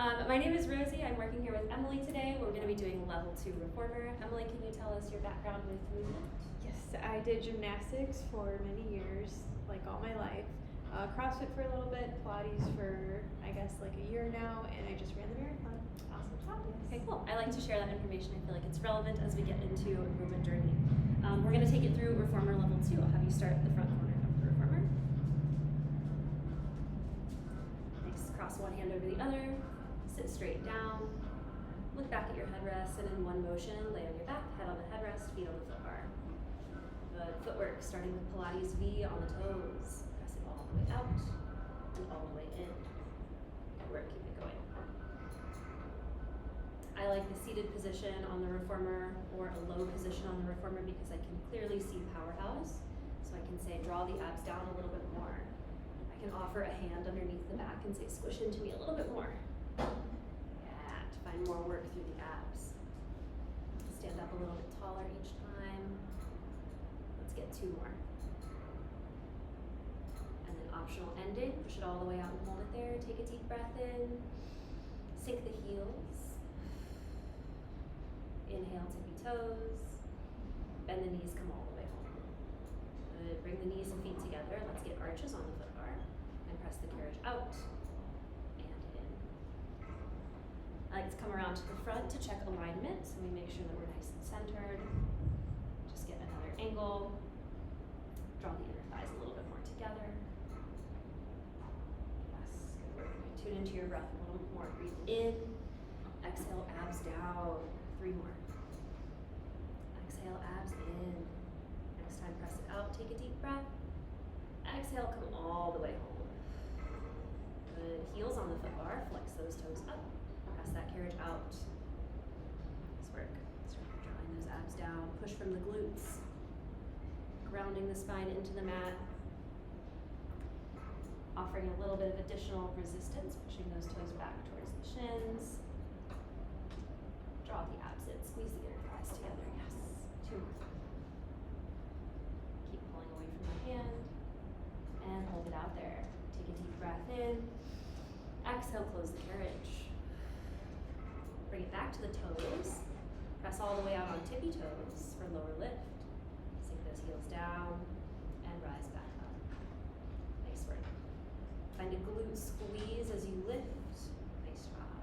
My name is Rosie. I'm working here with Emily today. We're going to be doing level 2 reformer. Emily, can you tell us your background with movement? Yes, I did gymnastics for many years, like all my life. CrossFit for a little bit, Pilates for I guess like a year now, and I just ran the marathon. Awesome. Yes. Okay, cool. I like to share that information. I feel like it's relevant as we get into movement journey. We're going to take it through reformer level 2. I'll have you start at the front corner of the reformer. Next, cross one hand over the other. Sit straight down. Look back at your headrest, and in one motion, lay on your back, head on the headrest, feet on the foot bar. Good footwork, starting with Pilates V on the toes. Press it all the way out and all the way in. Good work, keep it going. I like the seated position on the reformer or a low position on the reformer because I can clearly see powerhouse. So I can say, draw the abs down a little bit more. I can offer a hand underneath the back and say, squish into me a little bit more. Yeah, to find more work through the abs. Stand up a little bit taller each time. Let's get 2 more. And then optional ending, push it all the way out and hold it there. Take a deep breath in. Sink the heels. Inhale, tippy toes. Bend the knees, come all the way home. Good. Bring the knees and feet together. Let's get arches on the foot bar. And press the carriage out. I like to come around to the front to check alignment, so we make sure that we're nice and centered. Just get another angle. Draw the inner thighs a little bit more together. Yes, good work. Tune into your breath a little bit more. Breathe in. Exhale, abs down. 3 more. Exhale, abs in. Next time, press it out. Take a deep breath. Exhale, come all the way home. Good. Heels on the foot bar. Flex those toes up. Press that carriage out. Nice work. Start drawing those abs down. Push from the glutes. Grounding the spine into the mat. Offering a little bit of additional resistance, pushing those toes back towards the shins. Draw the abs in. Squeeze the inner thighs together. Yes. 2 more. Keep pulling away from my hand. And hold it out there. Take a deep breath in. Exhale, close the carriage. Bring it back to the toes. Press all the way out on tippy toes for lower lift. Sink those heels down and rise back up. Nice work. Find a glute squeeze as you lift. Nice job.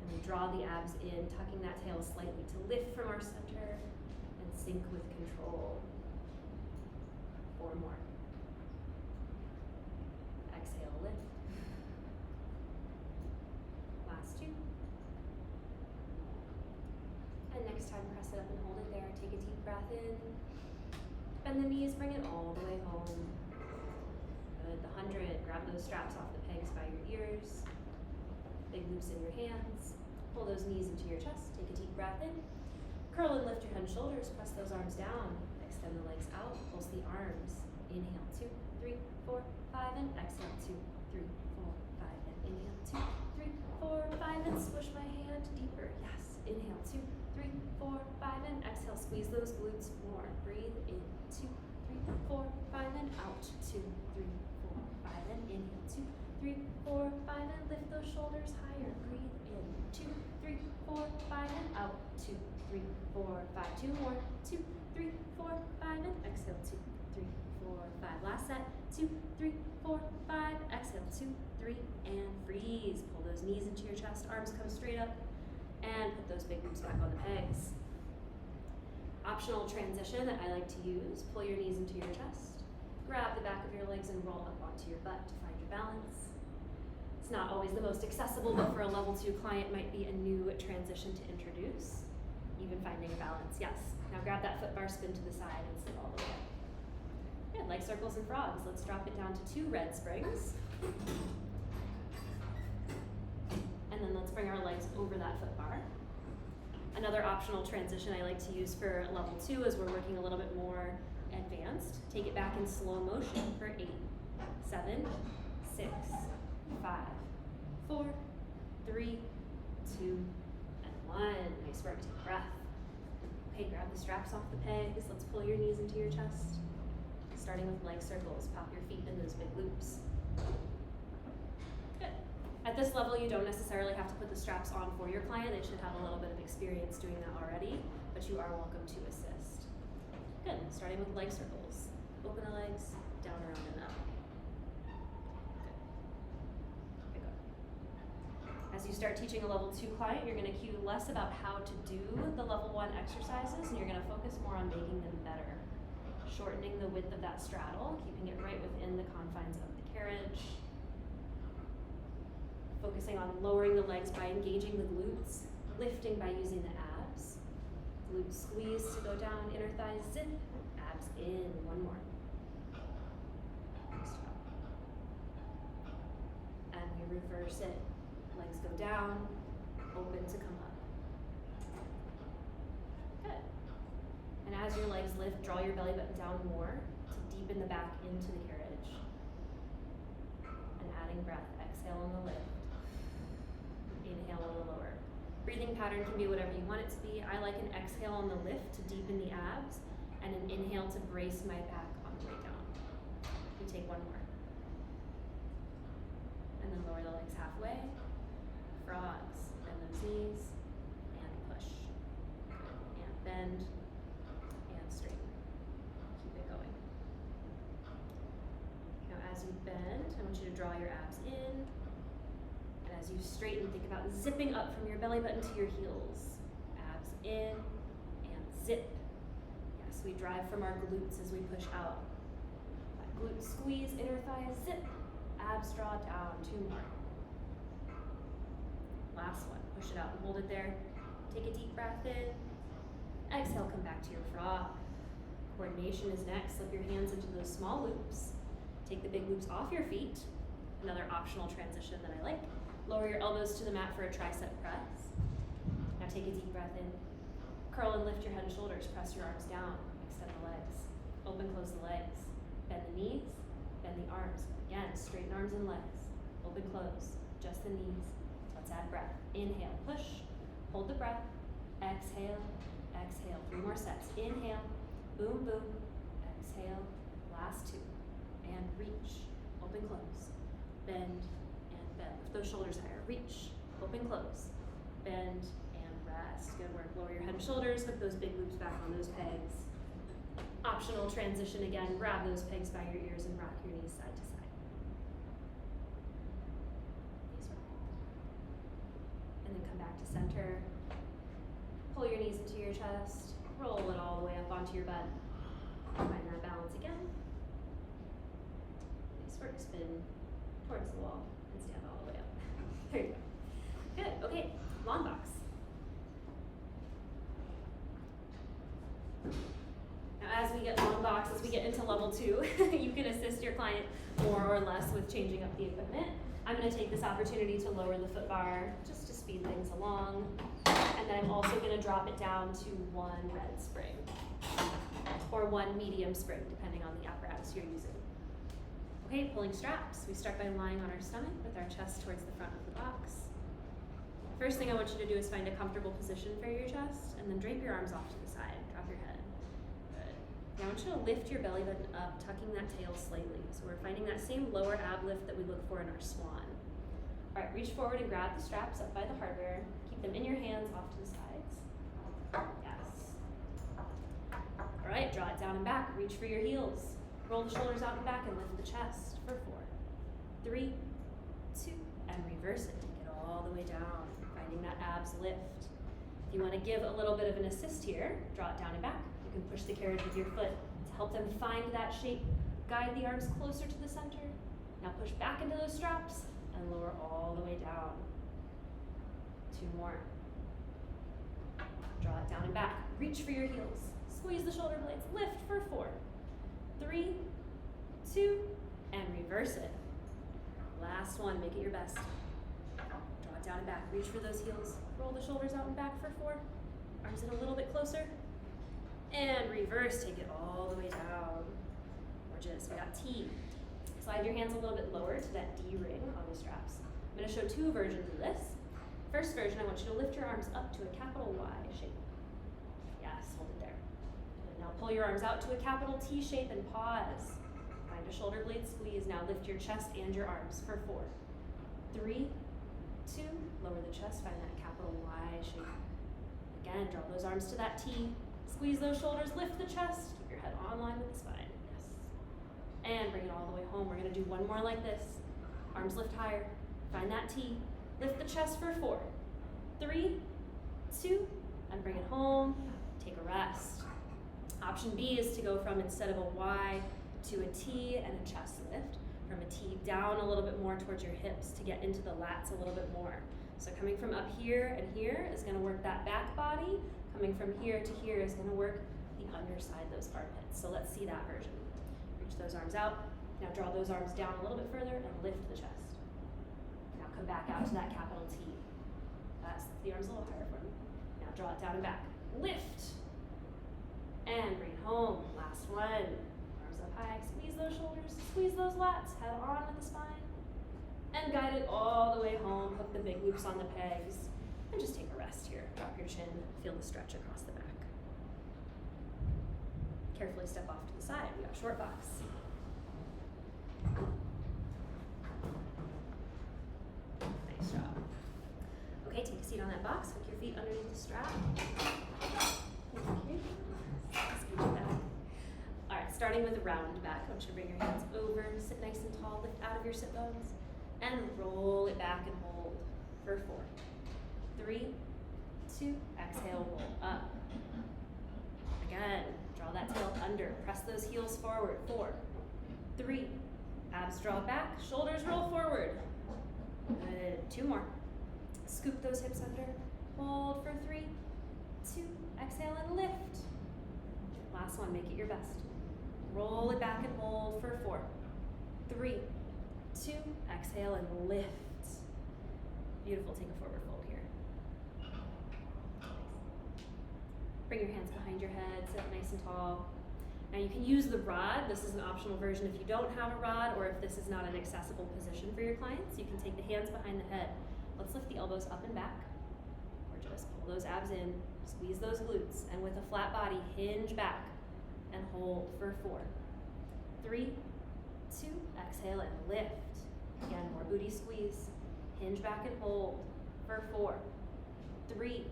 And then draw the abs in, tucking that tail slightly to lift from our center and sink with control. 4 more. Exhale, lift. Last 2. And next time, press it up and hold it there. Take a deep breath in. Bend the knees, bring it all the way home. Good. The 100, grab those straps off the pegs by your ears. Big loops in your hands. Pull those knees into your chest. Take a deep breath in. Curl and lift your head and shoulders. Press those arms down. Extend the legs out. Pulse the arms. Inhale, 2, 3, 4, 5, and exhale, 2, 3, 4, 5, and inhale, 2, 3, 4, 5, and squish my hand deeper. Yes. Inhale, 2, 3, 4, 5, and exhale. Squeeze those glutes more. Breathe in. 2, 3, 4, 5, and out. 2, 3, 4, 5, and inhale. 2, 3, 4, 5, and lift those shoulders higher. Breathe in. 2, 3, 4, 5, and out. 2, 3, 4, 5. 2 more. 2, 3, 4, 5, and exhale. 2, 3, 4, 5. Last set. 2, 3, 4, 5. Exhale. 2, 3, and freeze. Pull those knees into your chest. Arms come straight up. And put those big loops back on the pegs. Optional transition that I like to use. Pull your knees into your chest. Grab the back of your legs and roll up onto your butt to find your balance. It's not always the most accessible, but for a level 2 client might be a new transition to introduce. Even finding a balance, yes. Now grab that foot bar, spin to the side, and sit all the way up. Good, like circles and frogs. Let's drop it down to 2 red springs. And then let's bring our legs over that foot bar. Another optional transition I like to use for level 2 is we're working a little bit more advanced. Take it back in slow motion for 8, 7, 6, 5, 4, 3, 2, and 1. Nice work, take a breath. Okay, grab the straps off the pegs. Let's pull your knees into your chest. Starting with leg circles, pop your feet in those big loops. Good. At this level, you don't necessarily have to put the straps on for your client. They should have a little bit of experience doing that already, but you are welcome to assist. Good, starting with leg circles. Open the legs, down, around, and up. Good. Pick up. As you start teaching a level 2 client, you're gonna cue less about how to do the level 1 exercises, and you're gonna focus more on making them better. Shortening the width of that straddle, keeping it right within the confines of the carriage. Focusing on lowering the legs by engaging the glutes, lifting by using the abs. Glutes squeeze to go down, inner thighs zip, abs in, one more. Stop. And we reverse it. Legs go down, open to come up. Good. And as your legs lift, draw your belly button down more to deepen the back into the carriage. And adding breath, exhale on the lift. Inhale on the lower. Breathing pattern can be whatever you want it to be. I like an exhale on the lift to deepen the abs and an inhale to brace my back on the way down. We take one more. And then lower the legs halfway. Frogs. Bend those knees and push. And bend and straighten. Keep it going. Now as you bend, I want you to draw your abs in. As you straighten, think about zipping up from your belly button to your heels. Abs in and zip. Yes, we drive from our glutes as we push out. That glute squeeze, inner thighs zip. Abs draw down, 2 more. Last one, push it out and hold it there. Take a deep breath in. Exhale, come back to your frog. Coordination is next. Slip your hands into those small loops. Take the big loops off your feet. Another optional transition that I like. Lower your elbows to the mat for a tricep press. Now take a deep breath in. Curl and lift your head and shoulders. Press your arms down. Extend the legs. Open, close the legs. Bend the knees. Bend the arms. Again, straighten arms and legs. Open, close. Just the knees. Let's add breath. Inhale, push. Hold the breath. Exhale, exhale. 3 more sets. Inhale, boom, boom. Exhale, last 2. And reach. Open, close. Bend. Lift those shoulders higher. Reach, open, close, bend, and rest. Good work. Lower your head and shoulders. Hook those big loops back on those pegs. Optional transition again. Grab those pegs by your ears and rock your knees side to side. Knees rock. And then come back to center. Pull your knees into your chest. Roll it all the way up onto your butt. Find that balance again. Nice work. Spin towards the wall. And stand all the way up. There you go. Good, okay, long box. Now as we get long box, as we get into level 2, you can assist your client more or less with changing up the equipment. I'm gonna take this opportunity to lower the foot bar just to speed things along. And then I'm also gonna drop it down to 1 red spring or 1 medium spring, depending on the apparatus you're using. Okay, pulling straps. We start by lying on our stomach with our chest towards the front of the box. First thing I want you to do is find a comfortable position for your chest and then drape your arms off to the side. Drop your head. Good. Now I want you to lift your belly button up, tucking that tail slightly. So we're finding that same lower ab lift that we look for in our swan. All right, reach forward and grab the straps up by the hardware. Keep them in your hands off to the sides. Yes. All right, draw it down and back. Reach for your heels. Roll the shoulders out and back and lift the chest for 4, 3, 2, and reverse it. Take it all the way down, finding that abs lift. If you want to give a little bit of an assist here, draw it down and back. You can push the carriage with your foot to help them find that shape. Guide the arms closer to the center. Now push back into those straps and lower all the way down. 2 more. Draw it down and back. Reach for your heels. Squeeze the shoulder blades. Lift for 4, 3, 2, and reverse it. Last one, make it your best. Draw it down and back, reach for those heels. Roll the shoulders out and back for 4. Arms in a little bit closer. And reverse, take it all the way down. Gorgeous, we got T. Slide your hands a little bit lower to that D ring on the straps. I'm gonna show 2 versions of this. First version, I want you to lift your arms up to a capital Y shape. Yes, hold it there. Now pull your arms out to a capital T shape and pause. Find a shoulder blade squeeze. Now lift your chest and your arms for 4, 3, the chest, find that capital Y shape. Again, draw those arms to that T. Squeeze those shoulders, lift the chest, keep your head on line with the spine. Yes. And bring it all the way home. We're gonna do one more like this. Arms lift higher, find that T. Lift the chest for 4, 3, 2, and bring it home. Take a rest. Option B is to go from, instead of a Y, to a T and a chest lift. From a T down a little bit more towards your hips to get into the lats a little bit more. So coming from up here and here is gonna work that back body. Coming from here to here is gonna work the underside of those armpits. So let's see that version. Reach those arms out. Now draw those arms down a little bit further and lift the chest. Now come back out to that capital T. That's the arms a little higher for me. Now draw it down and back. Lift. And bring it home. Last one. Arms up high. Squeeze those shoulders. Squeeze those lats. Head on with the spine. And guide it all the way home. Hook the big loops on the pegs. And just take a rest here. Drop your chin. Feel the stretch across the back. Carefully step off to the side. We got short box. Nice job. Okay, take a seat on that box. Hook your feet underneath the strap. Thank you. Scoot your back. All right, starting with a round back. I want you to bring your hands over, sit nice and tall, lift out of your sit bones, and roll it back and hold for 4, 3, 2, exhale, roll up. Again, draw that tail under, press those heels forward, 4, 3, abs draw back, shoulders roll forward. Good, 2 more. Scoop those hips under, hold for 3, 2, exhale and lift. Last one, make it your best. Roll it back and hold for 4, 3, 2, exhale and lift. Beautiful, take a forward fold here. Bring your hands behind your head, sit up nice and tall. Now you can use the rod. This is an optional version if you don't have a rod or if this is not an accessible position for your clients. You can take the hands behind the head. Let's lift the elbows up and back, or just pull those abs in, squeeze those glutes, and with a flat body, hinge back and hold for 4, 3, 2, exhale and lift. Again, more booty squeeze, hinge back and hold for 4, 3,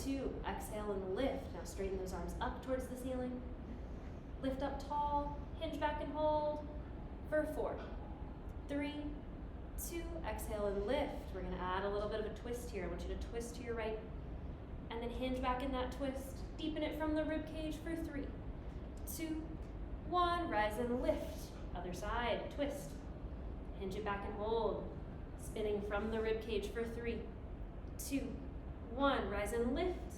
2, exhale and lift. Now straighten those arms up towards the ceiling. Lift up tall, hinge back and hold for 4, 3, 2, exhale and lift. We're gonna add a little bit of a twist here. I want you to twist to your right and then hinge back in that twist. Deepen it from the rib cage for 3, 2, 1, rise and lift. Other side, twist. Hinge it back and hold. Spinning from the rib cage for 3, 2, 1, rise and lift.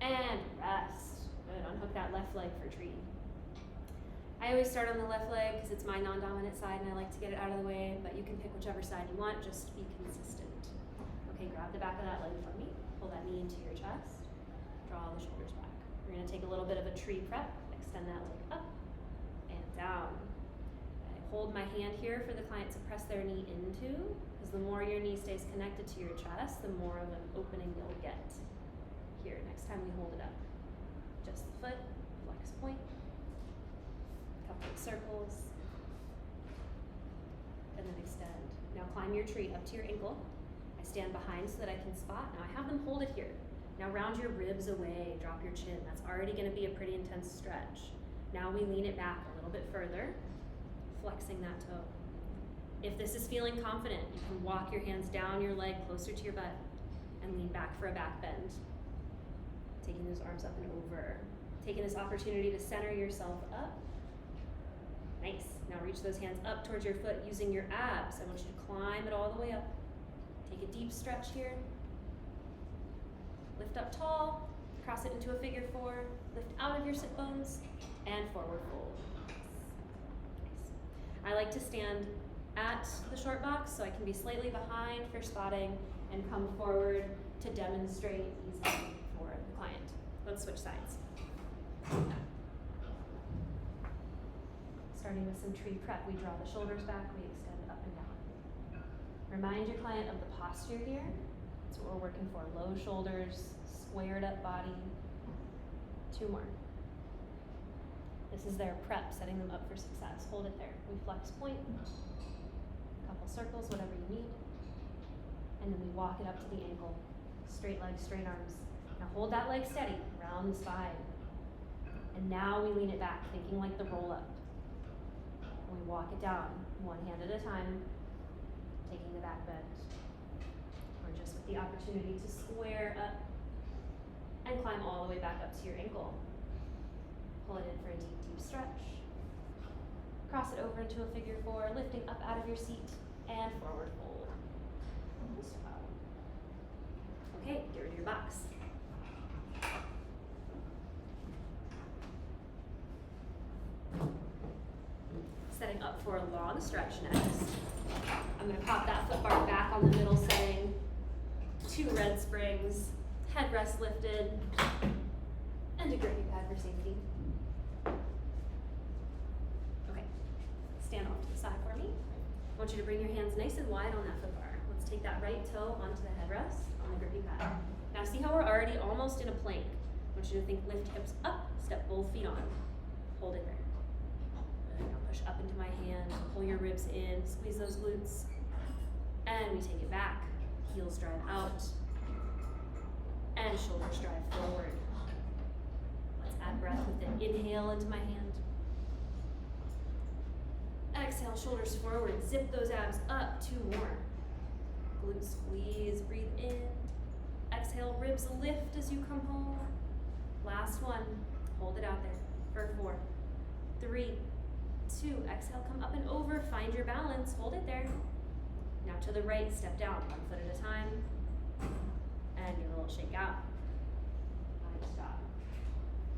And rest. Good, unhook that left leg for tree. I always start on the left leg because it's my non-dominant side and I like to get it out of the way, but you can pick whichever side you want, just be consistent. Okay, grab the back of that leg from me. Pull that knee into your chest. Draw the shoulders back. We're gonna take a little bit of a tree prep. Extend that leg up and down. I hold my hand here for the client to press their knee into, because the more your knee stays connected to your chest, the more of an opening you'll get. Here, next time we hold it up. Just the foot, flex point. Couple of circles. And then extend. Now climb your tree up to your ankle. I stand behind so that I can spot. Now I have them hold it here. Now round your ribs away, drop your chin. That's already gonna be a pretty intense stretch. Now we lean it back a little bit further, flexing that toe. If this is feeling confident, you can walk your hands down your leg closer to your butt and lean back for a back bend. Taking those arms up and over. Taking this opportunity to center yourself up. Nice. Now reach those hands up towards your foot using your abs. I want you to climb it all the way up. Take a deep stretch here. Lift up tall, cross it into a figure 4, lift out of your sit bones, and forward fold. Nice. I like to stand at the short box so I can be slightly behind for spotting and come forward to demonstrate easily for the client. Let's switch sides. Starting with some tree prep, we draw the shoulders back, we extend up and down. Remind your client of the posture here. That's what we're working for. Low shoulders, squared up body. 2 more. This is their prep, setting them up for success. Hold it there. We flex point. A couple circles, whatever you need. And then we walk it up to the ankle. Straight legs, straight arms. Now hold that leg steady, round the spine. And now we lean it back, thinking like the roll up. And we walk it down, one hand at a time, taking the back bend. Or just with the opportunity to square up and climb all the way back up to your ankle. Pull it in for a deep, deep stretch. Cross it over into a figure four, lifting up out of your seat and forward fold. Okay, get rid of your box. Setting up for a long stretch next. I'm going to pop that foot bar back on the middle setting. 2 red springs, headrest lifted, and a grippy pad for safety. Okay, stand off to the side for me. I want you to bring your hands nice and wide on that foot bar. Let's take that right toe onto the headrest on the grippy pad. Now see how we're already almost in a plank. I want you to think lift hips up, step both feet on. Hold it there. Good. Now push up into my hand, pull your ribs in, squeeze those glutes. And we take it back. Heels drive out. And shoulders drive forward. Let's add breath with an inhale into my hand. Exhale, shoulders forward. Zip those abs up. 2 more. Glutes squeeze, breathe in. Exhale, ribs lift as you come home. Last one. Hold it out there for 4, 3, 2. Exhale, come up and over. Find your balance. Hold it there. Now to the right, step down, 1 foot at a time. And get a little shake out. Nice stop.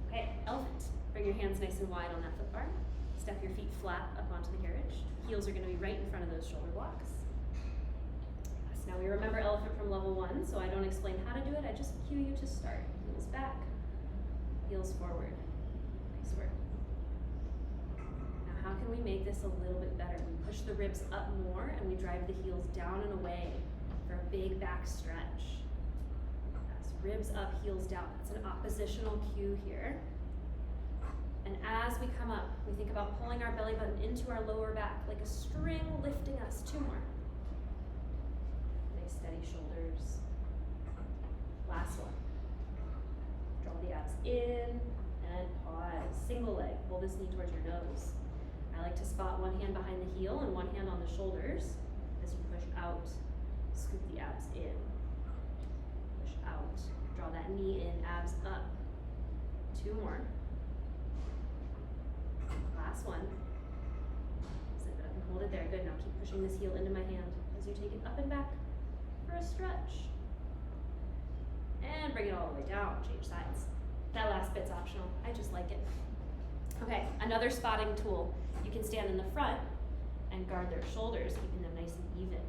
Okay, elephant. Bring your hands nice and wide on that foot bar. Step your feet flat up onto the carriage. Heels are going to be right in front of those shoulder blocks. Yes, now we remember elephant from level 1, so I don't explain how to do it, I just cue you to start. Heels back, heels forward. Nice work. Now how can we make this a little bit better? We push the ribs up more and we drive the heels down and away for a big back stretch. Yes, ribs up, heels down. That's an oppositional cue here. And as we come up, we think about pulling our belly button into our lower back like a string lifting us. 2 more. Nice steady shoulders. Last one. Draw the abs in and pause. Single leg. Pull this knee towards your nose. I like to spot one hand behind the heel and one hand on the shoulders as you push out. Scoop the abs in. Push out. Draw that knee in, abs up. 2 more. Last one. Zip it up and hold it there. Good. Now keep pushing this heel into my hand as you take it up and back for a stretch. And bring it all the way down. Change sides. That last bit's optional. I just like it. Okay, another spotting tool. You can stand in the front and guard their shoulders, keeping them nice and even.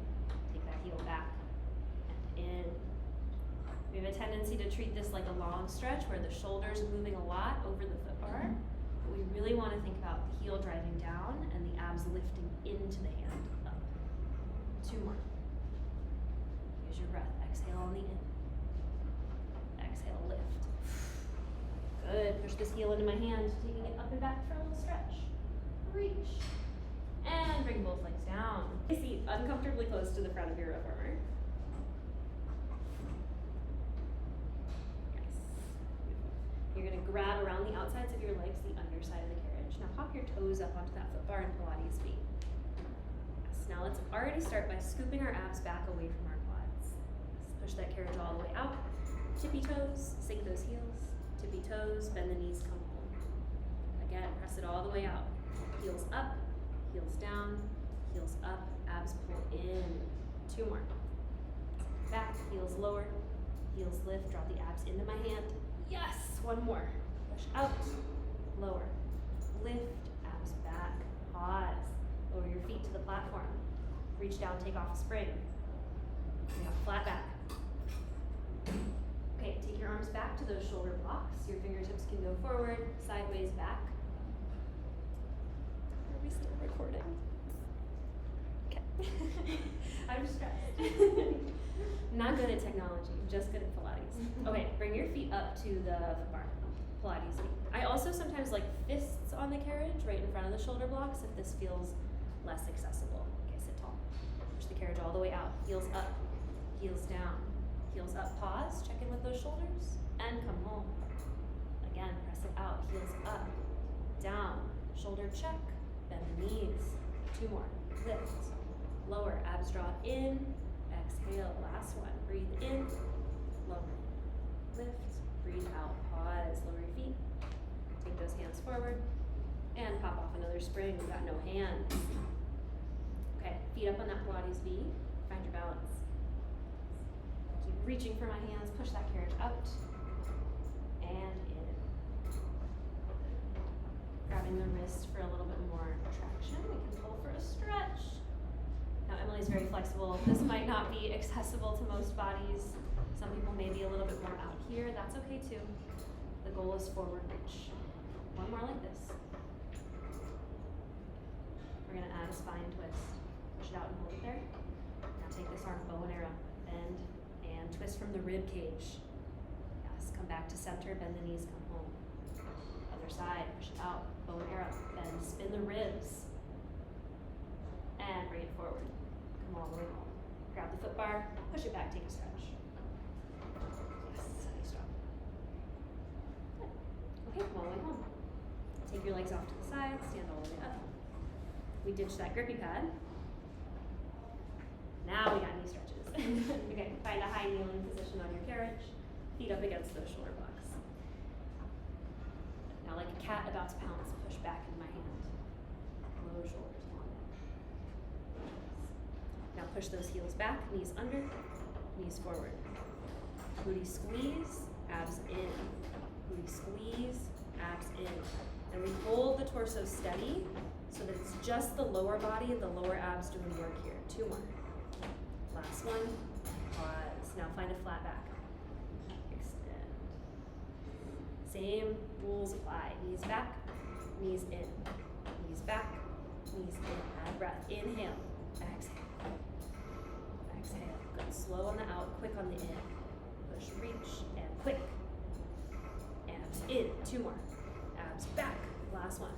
Take that heel back and in. We have a tendency to treat this like a long stretch where the shoulders are moving a lot over the foot bar. But we really want to think about the heel driving down and the abs lifting into the hand up. 2 more. Use your breath. Exhale on the in. Exhale, lift. Good. Push this heel into my hand, taking it up and back for a little stretch. Reach. And bring both legs down. Seat uncomfortably close to the front of your reformer. You're going to grab around the outsides of your legs, the underside of the carriage. Now pop your toes up onto that foot bar in Pilates feet. Yes. Now let's already start by scooping our abs back away from our quads. Let's push that carriage all the way out. Tippy toes, sink those heels. Tippy toes, bend the knees, come home. Again, press it all the way out. Heels up, heels down, heels up, abs pull in. 2 more. Back, heels lower, heels lift, drop the abs into my hand. Yes, 1 more. Push out, lower, lift, abs back, pause. Lower your feet to the platform. Reach down, take off a spring. Bring up flat back. Okay, take your arms back to those shoulder blocks. Your fingertips can go forward, sideways, back. Are we still recording? Okay. I'm stressed. Not good at technology, just good at Pilates. Okay, bring your feet up to the foot bar. Pilates feet. I also sometimes like fists on the carriage right in front of the shoulder blocks if this feels less accessible. Okay, sit tall. Push the carriage all the way out. Heels up, heels down, heels up, pause, check in with those shoulders, and come home. Again, press it out, heels up, down, shoulder check, bend the knees. 2 more, lift, lower, abs draw in, exhale, last one, breathe in, lower, lift, breathe out, pause, lower your feet, take those hands forward, and pop off another spring. We've got no hands. Okay, feet up on that Pilates V, find your balance. Keep reaching for my hands, push that carriage out, and in. Grabbing the wrist for a little bit more traction. We can pull for a stretch. Now Emily's very flexible. This might not be accessible to most bodies. Some people may be a little bit more out here. That's okay too. The goal is forward reach. One more like this. We're gonna add a spine twist. Push it out and hold it there. Now take this arm, bow and arrow, bend and twist from the rib cage. Yes, come back to center, bend the knees, come home. Other side, push it out, bow and arrow, bend, spin the ribs. And bring it forward. Come all the way home. Grab the foot bar, push it back, take a stretch. Yes, nice job. Good. Okay, come all the way home. Take your legs off to the side, stand all the way up. We ditched that grippy pad. Now we got knee stretches. Okay, find a high kneeling position on your carriage. Feet up against those shoulder blocks. Now like a cat about to pounce, push back into my hand. Lower shoulders, long neck. Now push those heels back, knees under, knees forward. Booty squeeze, abs in. Booty squeeze, abs in. And we hold the torso steady so that it's just the lower body and the lower abs doing work here. 2 more. Last one. Pause. Now find a flat back. Extend. Same rules apply. Knees back, knees in. Knees back, knees in. Add breath. Inhale. Exhale. Exhale. Good. Slow on the out, quick on the in. Push, reach, and quick. Abs in. 2 more. Abs back. Last one.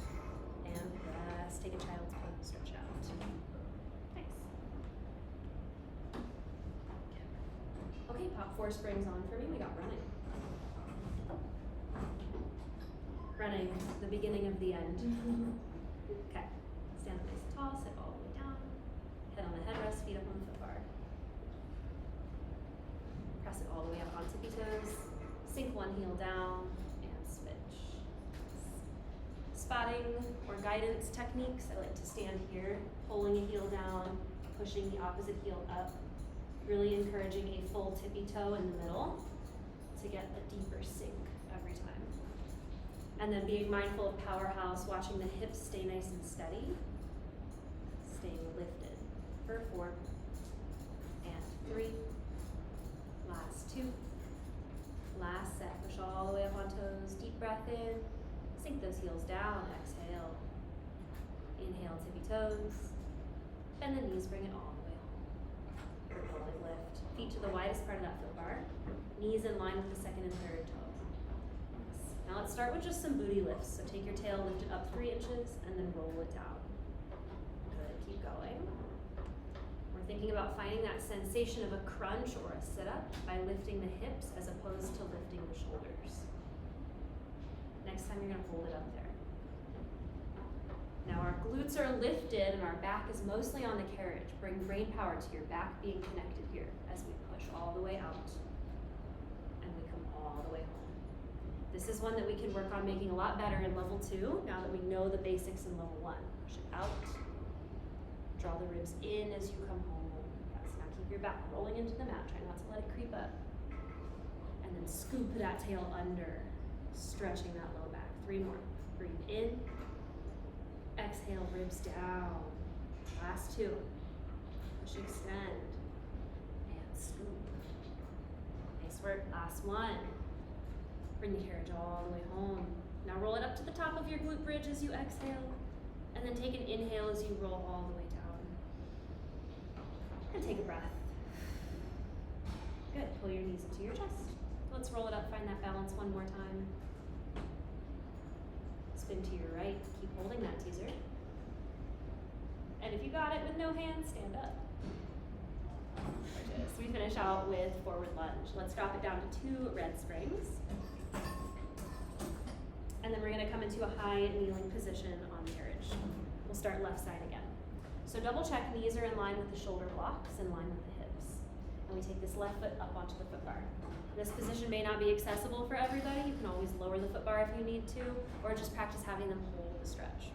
And rest. Take a child's pose. Stretch out. Nice. Okay, pop 4 springs on for me. We got running. Running, the beginning of the end. Okay. Stand up nice and tall. Sit all the way down. Head on the headrest. Feet up on the foot bar. Press it all the way up on tippy toes. Sink one heel down. Switch. Spotting or guidance techniques. I like to stand here, pulling a heel down, pushing the opposite heel up, really encouraging a full tippy toe in the middle to get a deeper sink every time. And then being mindful of powerhouse, watching the hips stay nice and steady, staying lifted for 4 and 3. Last 2. Last set, push all the way up on toes, deep breath in, sink those heels down, exhale. Inhale, tippy toes, bend the knees, bring it all the way home. Propelling lift, feet to the widest part of that foot bar, knees in line with the second and third toe. Now let's start with just some booty lifts. So take your tail, lift it up 3 inches, and then roll it down. Good, keep going. Thinking about finding that sensation of a crunch or a sit-up by lifting the hips as opposed to lifting the shoulders. Next time you're gonna hold it up there. Now our glutes are lifted and our back is mostly on the carriage. Bring brain power to your back being connected here as we push all the way out and we come all the way home. This is one that we can work on making a lot better in level 2 now that we know the basics in level 1. Push it out. Draw the ribs in as you come home. Yes, now keep your back rolling into the mat. Try not to let it creep up. And then scoop that tail under, stretching that low back. 3 more. Breathe in. Exhale, ribs down. Last 2. Push, extend. And scoop. Nice work. Last 1. Bring the carriage all the way home. Now roll it up to the top of your glute bridge as you exhale. And then take an inhale as you roll all the way down. And take a breath. Good, pull your knees into your chest. Let's roll it up, find that balance one more time. Spin to your right, keep holding that teaser. And if you got it with no hands, stand up. Gorgeous. We finish out with forward lunge. Let's drop it down to 2 red springs. And then we're gonna come into a high kneeling position on the carriage. We'll start left side again. So double check knees are in line with the shoulder blocks, in line with the hips. And we take this left foot up onto the foot bar. This position may not be accessible for everybody. You can always lower the foot bar if you need to, or just practice having them hold the stretch.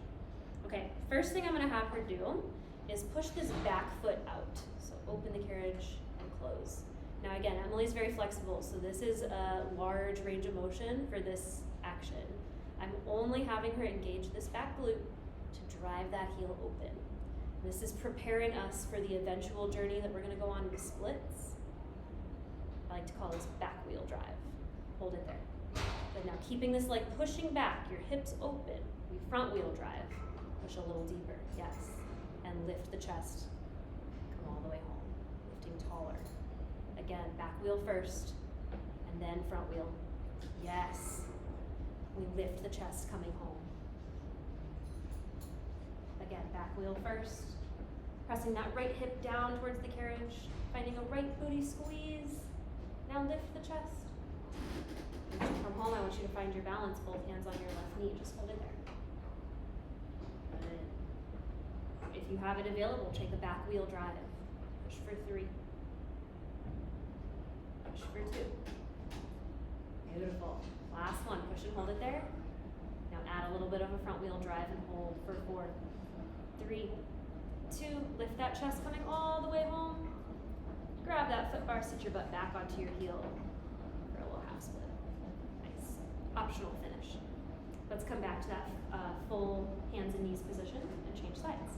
Okay, first thing I'm gonna have her do is push this back foot out. So open the carriage and close. Now again, Emily's very flexible, so this is a large range of motion for this action. I'm only having her engage this back glute to drive that heel open. This is preparing us for the eventual journey that we're gonna go on with splits. I like to call this back wheel drive. Hold it there. But now keeping this leg pushing back, your hips open. We front wheel drive. Push a little deeper, yes. And lift the chest. Come all the way home. Lifting taller. Again, back wheel first, and then front wheel. Yes. We lift the chest coming home. Again, back wheel first. Pressing that right hip down towards the carriage. Finding a right booty squeeze. Now lift the chest. When you come home, I want you to find your balance, both hands on your left knee. Just hold it there. Good. If you have it available, take a back wheel drive. Push for 3. Push for 2. Beautiful. Last one. Push and hold it there. Now add a little bit of a front wheel drive and hold for 4, 3, 2. Lift that chest coming all the way home. Grab that foot bar, sit your butt back onto your heel for a little half split. Nice. Optional finish. Let's come back to that full hands and knees position and change sides.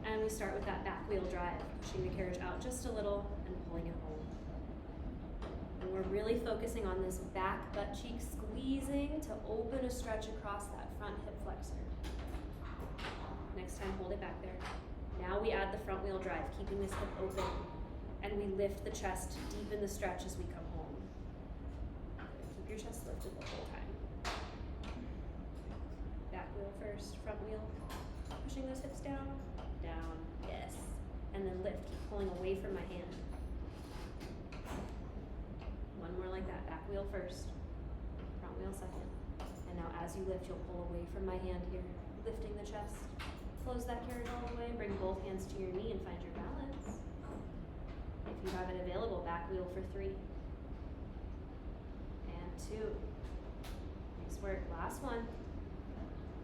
And we start with that back wheel drive, pushing the carriage out just a little and pulling it home. And we're really focusing on this back butt cheek squeezing to open a stretch across that front hip flexor. Next time, hold it back there. Now we add the front wheel drive, keeping this hip open, and we lift the chest, deepen the stretch as we come home. Keep your chest lifted the whole time. Back wheel first, front wheel, pushing those hips down, down, yes. And then lift, keep pulling away from my hand. One more like that, back wheel first, front wheel second. And now as you lift, you'll pull away from my hand here, lifting the chest. Close that carriage all the way, bring both hands to your knee and find your balance. If you have it available, back wheel for 3. And 2. Nice work, last one.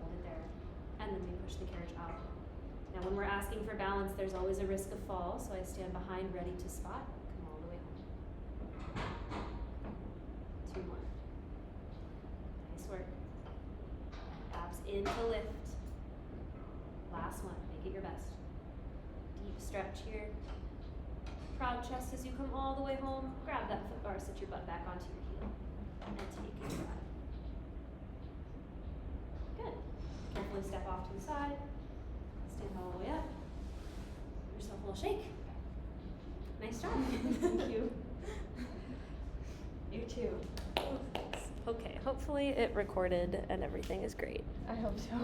Hold it there. And then we push the carriage out. Now when we're asking for balance, there's always a risk of fall, so I stand behind, ready to spot. Come all the way home. 2 more. Nice work. Abs in to lift. Last one, make it your best. Deep stretch here. Proud chest as you come all the way home. Grab that foot bar, sit your butt back onto your heel. And take a drive. Good. Carefully step off to the side. Stand all the way up. Give yourself a little shake. Nice job. Thank you. You too. Okay, hopefully it recorded and everything is great. I hope so.